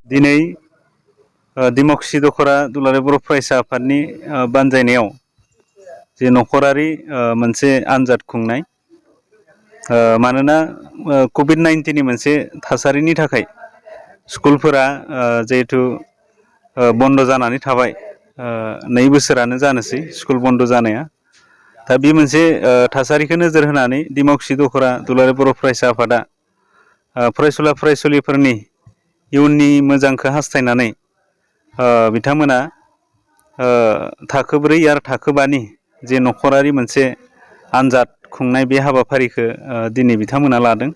दिनै दिमाकुसि दखरा दुलाराय बर' फरायसा आफादनि बानजायनायाव जे नखरारि मोनसे आनजाद खुंनाय मानोना कभिड-19 मोनसे थासारिनि थाखाय स्कुलफोरा जिहेतु बन्द जानानै थाबाय 2 बोसोरानो जानोसै स्कुल बन्द जानाया दा बे मोनसे थासारिखौ नोजोर होनानै दिमाकुसि दखरा दुलाराय बर' फरायसा आफादा फरायसुला फरायसुलिफोरनि इयुननि मोजांखौ हास्थायनानै बिथांमोना थाखो 4 आरो थाखो 5नि जे नखरारि मोनसे आनजाद खुंनाय बे हाबाफारिखौ दिनै बिथांमोना लादों।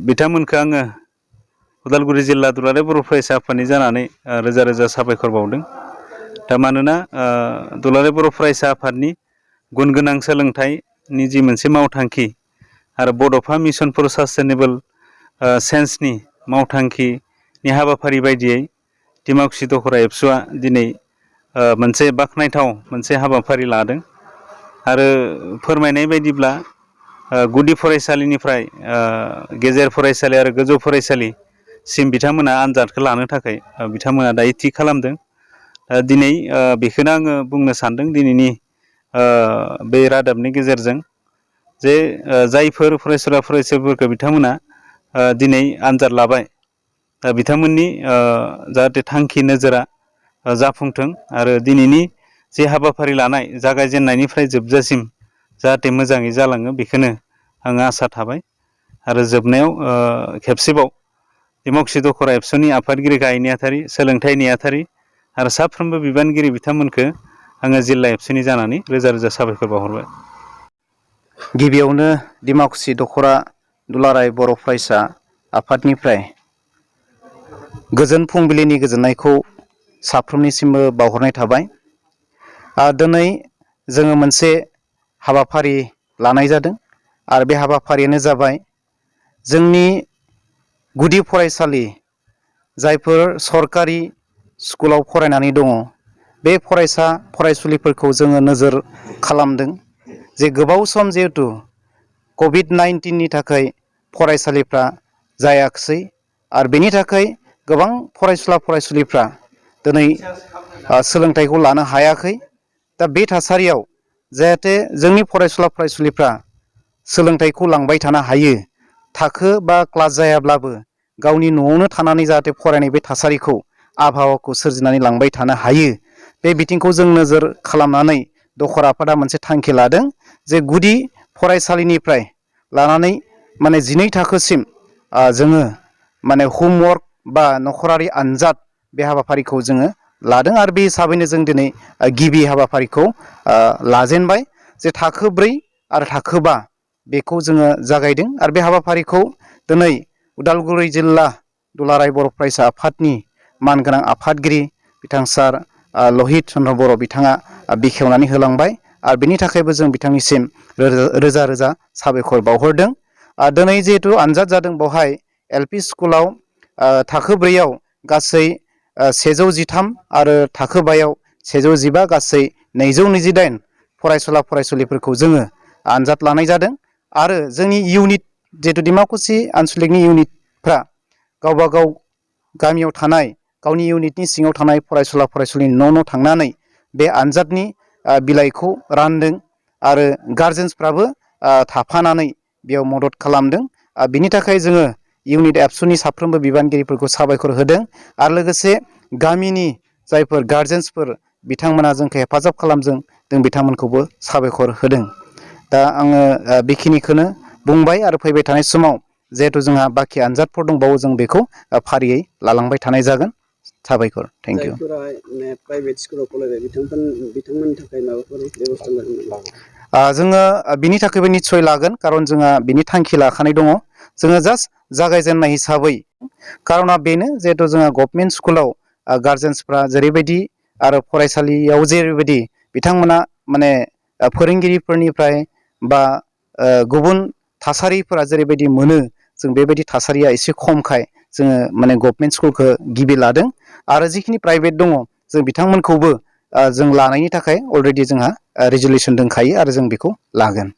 बिथांमोनखौ आङो उदालगुरि जिल्ला दुलाराय बर' फरायसा आफादनि जानानै रोजा रोजा साबायखर बावदों। दा मानोना दुलाराय बर' फरायसा आफादनि गुन गोनां सोलोंथाइनि जि मोनसे मावथांखि आरो बड'फा मिसन फर सास्टेनेबल सेन्सनि मावथांखिनि हाबाफारि बायदियै दिमाकुसि दखरा एबसुआ दिनै मोनसे बाख्नायथाव मोनसे हाबाफारि लादों आरो फोरमायनाय बायदिब्ला गुदि फरायसालिनिफ्राय गेजेर फरायसालि आरो गोजौ फरायसालिसिम बिथांमोना आनजादखौ लानो थाखाय बिथांमोना दायो थि खालामदों। दिनै बेखौनो आङो बुंनो सानदों दिनैनि बे रादाबनि गेजेरजों जे जायफोर फरायसुला फरायसुलिफोरखौ बिथांमोना दिनै आनजाद लाबाय बिथांमोननि जाहाथे थांखि नोजोरा जाफुंथों आरो दिनैनि जे हाबाफारि लानाय जागायजेननायनिफ्राय जोबजासिम जाहाथे मोजाङै जालाङो बेखौनो आङो आसा थाबाय आरो जोबनायाव खेबसेबाव दिमाकुसि दखरा एबसुनि आफादगिरि गाहाय नेहाथारि सोलोंथाइ नेहाथारि आरो साफ्रोमबो बिबानगिरि बिथांमोनखौ आङो जिल्ला एबसुनि जानानै रोजा रोजा साबायखर बावहरबाय। गिबियावनो दिमाकुसि दखरा दुलाराय बर' फरायसा आफादनिफ्राय गोजोन फुंबिलिनि गोजोननायखौ साफ्रोमनिसिमबो बावहरनाय थाबाय। दिनै जोङो मोनसे हाबाफारि लानाय जादों आरो बे हाबाफारियानो जाबाय जोंनि गुदि फरायसालि जायफोर सरकारि स्कुलाव फरायनानै दङ बे फरायसा फरायसुलिफोरखौ जोङो नोजोर खालामदों जे गोबाव सम जिहेतु कभिड-19 थाखाय फरायसालिफ्रा जायाखिसै आरो बेनि थाखाय गोबां फरायसुला फरायसुलिफ्रा दिनै सोलोंथाइखौ लानो हायाखै। दा बे थासारियाव जाहाथे जोंनि फरायसुला फरायसुलिफ्रा सोलोंथाइखौ लांबाय थानो हायो थाखो बा क्लास जायाब्लाबो गावनि न'आवनो थानानै जाहाथे फरायनाय बे थासारिखौ आबहावाखौ सोरजिनानै लांबाय थानो हायो बे बिथिंखौ जों नोजोर खालामनानै दखरा आफादा मोनसे थांखि लादों जे गुदि फरायसालिनिफ्राय लानानै माने 12 थाखोसिम जोङो माने हमवर्क बा नखरारि आनजाद बे हाबाफारिखौ जोङो लादों आरो बे हिसाबैनो जों दिनै गिबि हाबाफारिखौ लाजेनबाय जे थाखो 4 आरो थाखो 5 बेखौ जोङो जागायदों आरो बे हाबाफारिखौ दिनै उदालगुरि जिल्ला दुलाराय बर' फरायसा आफादनि मानगोनां आफादगिरि बिथां सार लहित चन्द्र बर' बिथाङा बेखेवनानै होलांबाय आरो बेनि थाखायबो जों बिथांनिसिम रोजा रोजा साबायखर बावहरदों। दिनै जिहेतु आनजाद जादों बेवहाय एलपि स्कुलाव थाखो 4आव गासै 113 आरो थाखो 5आव 115 गासै 228 फरायसुला फरायसुलिफोरखौ जोङो आनजाद लानाय जादों आरो जोंनि इउनिट जिहेतु दिमाकुसि आनसलिकनि इउनिटफ्रा गावबा गाव गामियाव थानाय गावनि इउनिटनि सिङाव थानाय फरायसुला फरायसुलिनि न' थांनानै बे आनजादनि बिलाइखौ रानदों आरो गार्जेन्सफ्राबो थाफानानै बेयाव मदद खालामदों। बिनि थाखाय जोङो इउनिट एबसुनि साफ्रोमबो बिबानगिरिफोरखौ साबायखर होदों आरो लोगोसे गामिनि जायफोर गार्जेन्सफोर बिथांमोना जोंखौ हेफाजाब खालामदों जों बिथांमोनखौबो साबायखर होदों। दा आङो बेखिनिखौनो बुंबाय आरो फैबाय थानाय समाव जिहेतु जोंहा बाखि आनजादफोर दंबावो जों बेखौ फारियै लालांबाय थानाय जागोन। साबायखर। Thank you. प्राइभेट स्कुलाव फरायनाय बिथांमोननि थाखाय माबाफोर बेबस्था लागोन? जोङो बिनि थाखायबो निस्सय लागोन खारन जोंहा बिनि थांखि लाखानाय दङ। जोङो जास्ट जागायजेननाय हिसाबै खारना बेनो जिहेतु जोंहा गभर्नमेन्ट स्कुलाव गार्जेन्सफ्रा जेरैबायदि आरो फरायसालियाव जेरैबायदि बिथांमोना माने फोरोंगिरिफोरनिफ्राय बा गुबुन थासारिफोरा जेरैबायदि मोनो जों बेबायदि थासारिया एसे खमखाय जोङो माने गभर्नमेन्ट स्कुलखौ गिबि लादों आरो जिखिनि प्राइभेट दङ जों बिथांमोनखौबो जों लानायनि थाखाय अलरेडि जोंहा रेजुलेसन दंखायो आरो जों बेखौ लागोन।